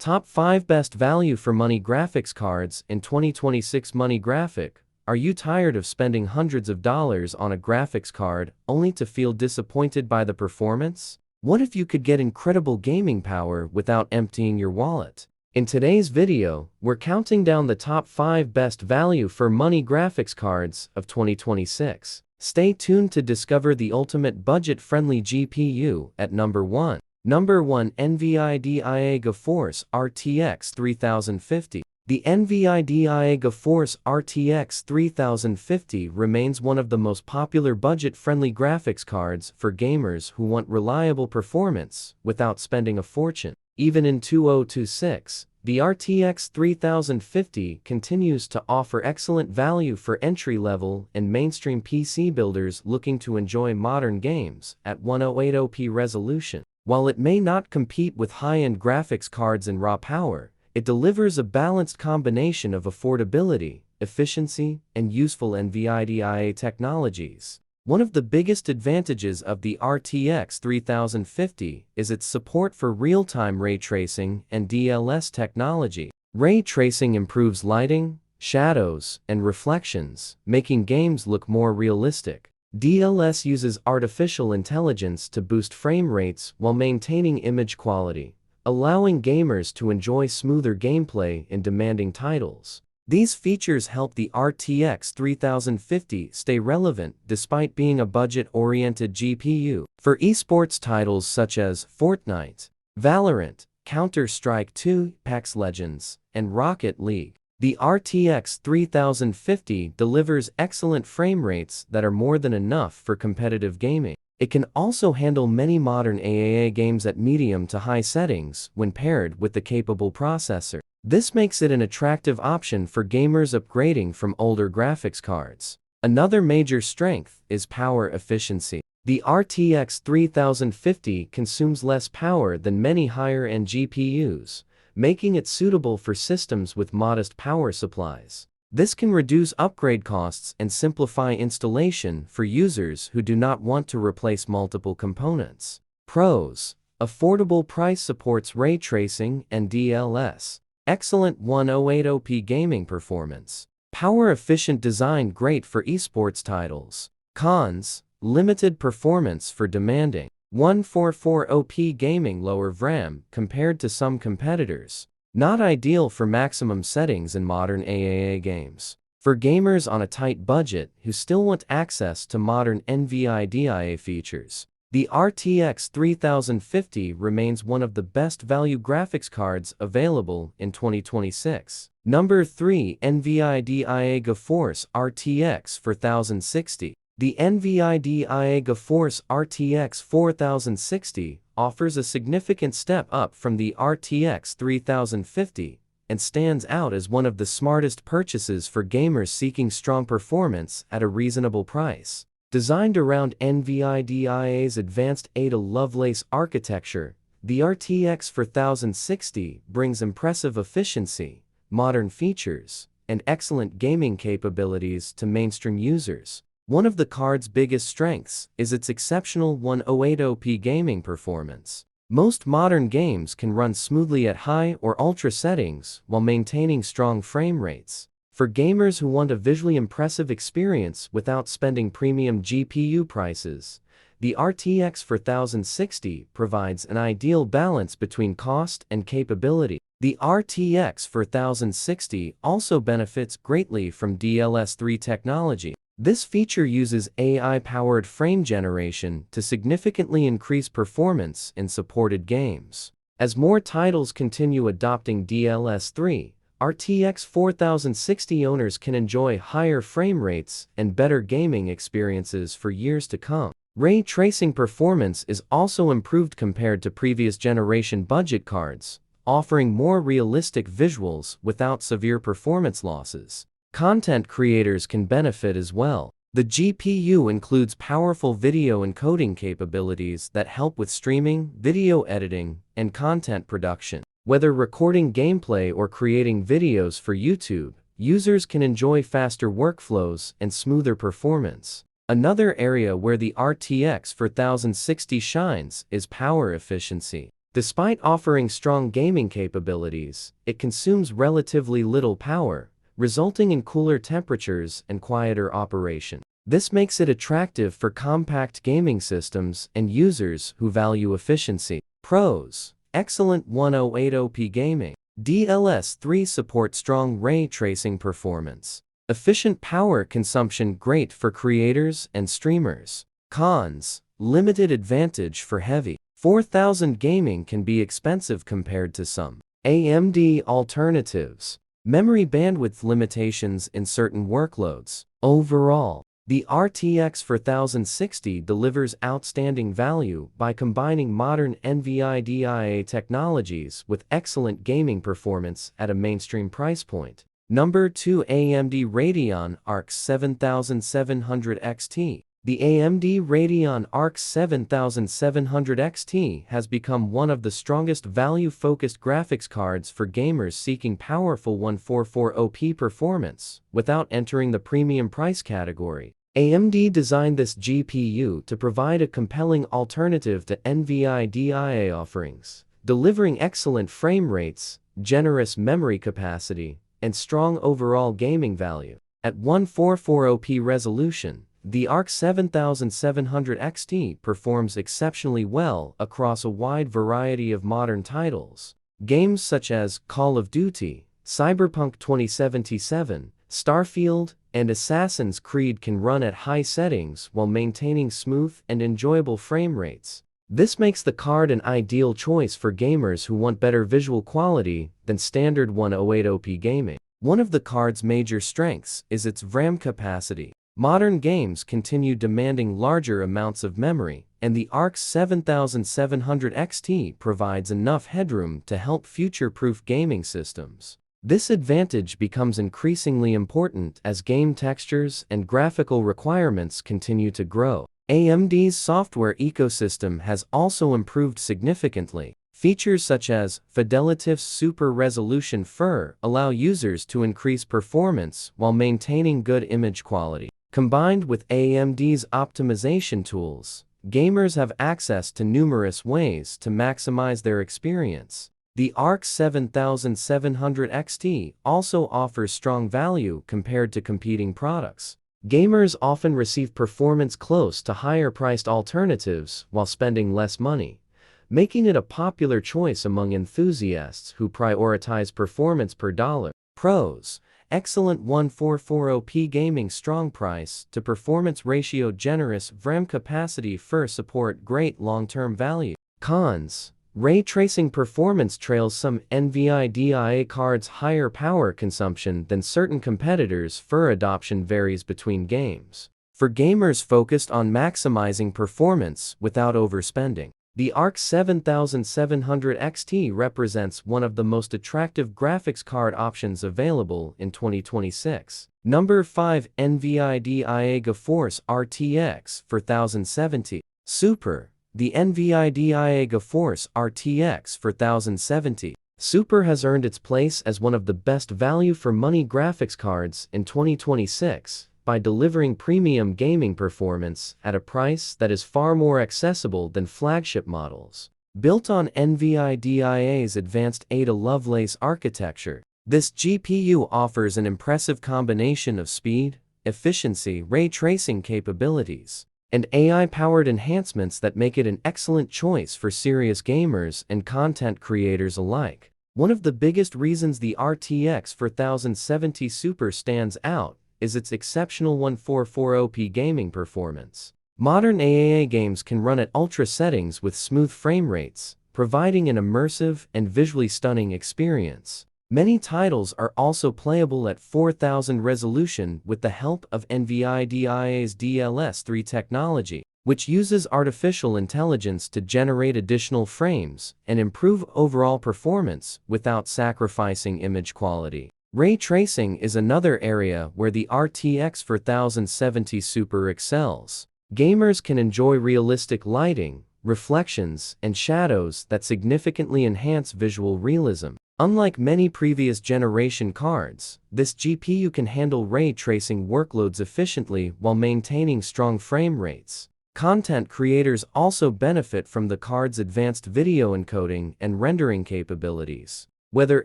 Top 5 Best Value for Money Graphics Cards in 2026. Money Graphic. Are you tired of spending hundreds of dollars on a graphics card only to feel disappointed by the performance? What if you could get incredible gaming power without emptying your wallet? In today's video, we're counting down the top 5 best value for money graphics cards of 2026. Stay tuned to discover the ultimate budget-friendly GPU at number 1. Number 1. NVIDIA GeForce RTX 3050. The NVIDIA GeForce RTX 3050 remains one of the most popular budget-friendly graphics cards for gamers who want reliable performance without spending a fortune. Even in 2026, the RTX 3050 continues to offer excellent value for entry-level and mainstream PC builders looking to enjoy modern games at 1080p resolution. While it may not compete with high-end graphics cards in raw power, it delivers a balanced combination of affordability, efficiency, and useful NVIDIA technologies. One of the biggest advantages of the RTX 3050 is its support for real-time ray tracing and DLSS technology. Ray tracing improves lighting, shadows, and reflections, making games look more realistic. DLSS uses artificial intelligence to boost frame rates while maintaining image quality, allowing gamers to enjoy smoother gameplay in demanding titles. These features help the RTX 3050 stay relevant despite being a budget-oriented GPU. For esports titles such as Fortnite, Valorant, Counter-Strike 2, Apex Legends, and Rocket League, the RTX 3050 delivers excellent frame rates that are more than enough for competitive gaming. It can also handle many modern AAA games at medium to high settings when paired with the capable processor. This makes it an attractive option for gamers upgrading from older graphics cards. Another major strength is power efficiency. The RTX 3050 consumes less power than many higher-end GPUs, making it suitable for systems with modest power supplies. This can reduce upgrade costs and simplify installation for users who do not want to replace multiple components. Pros: affordable price, supports ray tracing and DLSS. Excellent 1080p gaming performance. Power-efficient design, great for esports titles. Cons: limited performance for demanding 144p gaming, lower VRAM compared to some competitors. Not ideal for maximum settings in modern AAA games. For gamers on a tight budget who still want access to modern NVIDIA features, the RTX 3050 remains one of the best value graphics cards available in 2026. Number 3. NVIDIA GeForce RTX 4060. The NVIDIA GeForce RTX 4060 offers a significant step up from the RTX 3050 and stands out as one of the smartest purchases for gamers seeking strong performance at a reasonable price. Designed around NVIDIA's advanced Ada Lovelace architecture, the RTX 4060 brings impressive efficiency, modern features, and excellent gaming capabilities to mainstream users. One of the card's biggest strengths is its exceptional 1080p gaming performance. Most modern games can run smoothly at high or ultra settings while maintaining strong frame rates. For gamers who want a visually impressive experience without spending premium GPU prices, the RTX 4060 provides an ideal balance between cost and capability. The RTX 4060 also benefits greatly from DLSS technology. This feature uses AI-powered frame generation to significantly increase performance in supported games. As more titles continue adopting DLSS, RTX 4060 owners can enjoy higher frame rates and better gaming experiences for years to come. Ray tracing performance is also improved compared to previous generation budget cards, offering more realistic visuals without severe performance losses. Content creators can benefit as well. The GPU includes powerful video encoding capabilities that help with streaming, video editing, and content production. Whether recording gameplay or creating videos for YouTube, users can enjoy faster workflows and smoother performance. Another area where the RTX 4060 shines is power efficiency. Despite offering strong gaming capabilities, it consumes relatively little power, resulting in cooler temperatures and quieter operation. This makes it attractive for compact gaming systems and users who value efficiency. Pros: excellent 1080p gaming. DLSS support strong ray tracing performance. Efficient power consumption great for creators and streamers. Cons: limited advantage for heavy 4000 gaming can be expensive compared to some AMD alternatives. Memory bandwidth limitations in certain workloads. Overall, the RTX 4060 delivers outstanding value by combining modern NVIDIA technologies with excellent gaming performance at a mainstream price point. Number 2. AMD Radeon RX 7700 XT. The AMD Radeon RX 7700 XT has become one of the strongest value-focused graphics cards for gamers seeking powerful 144OP performance without entering the premium price category. AMD designed this GPU to provide a compelling alternative to NVIDIA offerings, delivering excellent frame rates, generous memory capacity, and strong overall gaming value. At 144OP resolution, the RX 7700 XT performs exceptionally well across a wide variety of modern titles. Games such as Call of Duty, Cyberpunk 2077, Starfield, and Assassin's Creed can run at high settings while maintaining smooth and enjoyable frame rates. This makes the card an ideal choice for gamers who want better visual quality than standard 108OP gaming. One of the card's major strengths is its RAM capacity. Modern games continue demanding larger amounts of memory, and the RX 7700 XT provides enough headroom to help future-proof gaming systems. This advantage becomes increasingly important as game textures and graphical requirements continue to grow. AMD's software ecosystem has also improved significantly. Features such as Fidelity's Super Resolution FSR allow users to increase performance while maintaining good image quality. Combined with AMD's optimization tools, gamers have access to numerous ways to maximize their experience. The RX 7700 XT also offers strong value compared to competing products. Gamers often receive performance close to higher-priced alternatives while spending less money, making it a popular choice among enthusiasts who prioritize performance per dollar. Pros: excellent 144OP gaming, strong price to performance ratio, generous RAM capacity for support, great long-term value. Cons: ray tracing performance trails some NVIDIA cards, higher power consumption than certain competitors, for adoption varies between games. For gamers focused on maximizing performance without overspending, the RX 7700 XT represents one of the most attractive graphics card options available in 2026. Number 5. NVIDIA GeForce RTX 4070 Super. The NVIDIA GeForce RTX 4070 Super has earned its place as one of the best value-for-money graphics cards in 2026 by delivering premium gaming performance at a price that is far more accessible than flagship models. Built on NVIDIA's advanced Ada Lovelace architecture, this GPU offers an impressive combination of speed, efficiency, ray tracing capabilities, and AI-powered enhancements that make it an excellent choice for serious gamers and content creators alike. One of the biggest reasons the RTX 4070 Super stands out is its exceptional 144OP gaming performance. Modern AAA games can run at ultra settings with smooth frame rates, providing an immersive and visually stunning experience. Many titles are also playable at 4000 resolution with the help of NVIDIA's DLSS technology, which uses artificial intelligence to generate additional frames and improve overall performance without sacrificing image quality. Ray tracing is another area where the RTX 4070 Super excels. Gamers can enjoy realistic lighting, reflections, and shadows that significantly enhance visual realism. Unlike many previous generation cards, this GPU can handle ray tracing workloads efficiently while maintaining strong frame rates. Content creators also benefit from the card's advanced video encoding and rendering capabilities. Whether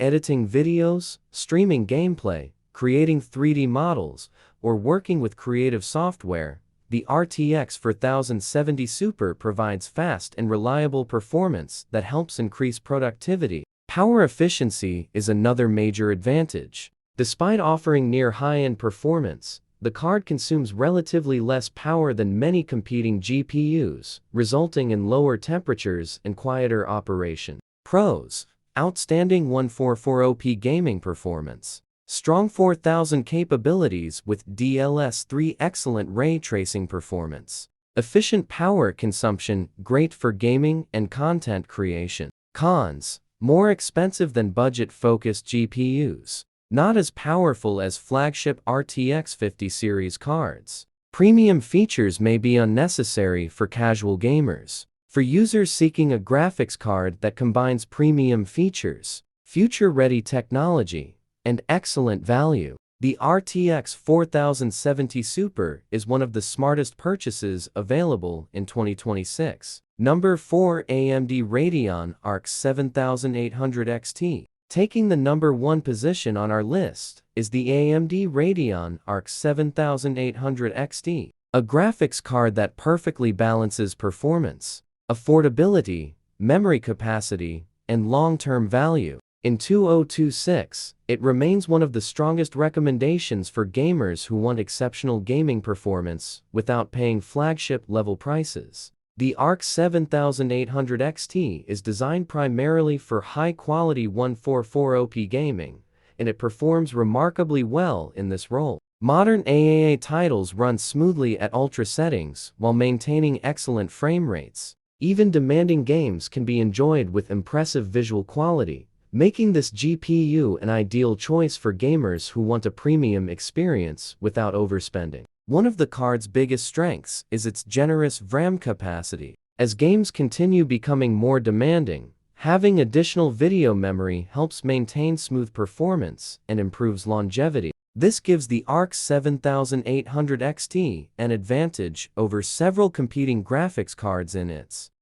editing videos, streaming gameplay, creating 3D models, or working with creative software, the RTX 4070 Super provides fast and reliable performance that helps increase productivity. Power efficiency is another major advantage. Despite offering near high-end performance, the card consumes relatively less power than many competing GPUs, resulting in lower temperatures and quieter operation. Pros: outstanding 1440p gaming performance. Strong 4000 capabilities with DLSS, excellent ray tracing performance. Efficient power consumption, great for gaming and content creation. Cons: more expensive than budget-focused GPUs. Not as powerful as flagship RTX 50 series cards. Premium features may be unnecessary for casual gamers. For users seeking a graphics card that combines premium features, future-ready technology, and excellent value, the RTX 4070 Super is one of the smartest purchases available in 2026. Number 4. AMD Radeon RX 7800 XT. Taking the number 1 position on our list is the AMD Radeon RX 7800 XT, a graphics card that perfectly balances performance, affordability, memory capacity, and long-term value. In 2026, it remains one of the strongest recommendations for gamers who want exceptional gaming performance without paying flagship-level prices. The RX 7800 XT is designed primarily for high-quality 1440p gaming, and it performs remarkably well in this role. Modern AAA titles run smoothly at ultra settings while maintaining excellent frame rates. Even demanding games can be enjoyed with impressive visual quality, making this GPU an ideal choice for gamers who want a premium experience without overspending. One of the card's biggest strengths is its generous RAM capacity. As games continue becoming more demanding, having additional video memory helps maintain smooth performance and improves longevity. This gives the RX 7800 XT an advantage over several competing graphics cards in its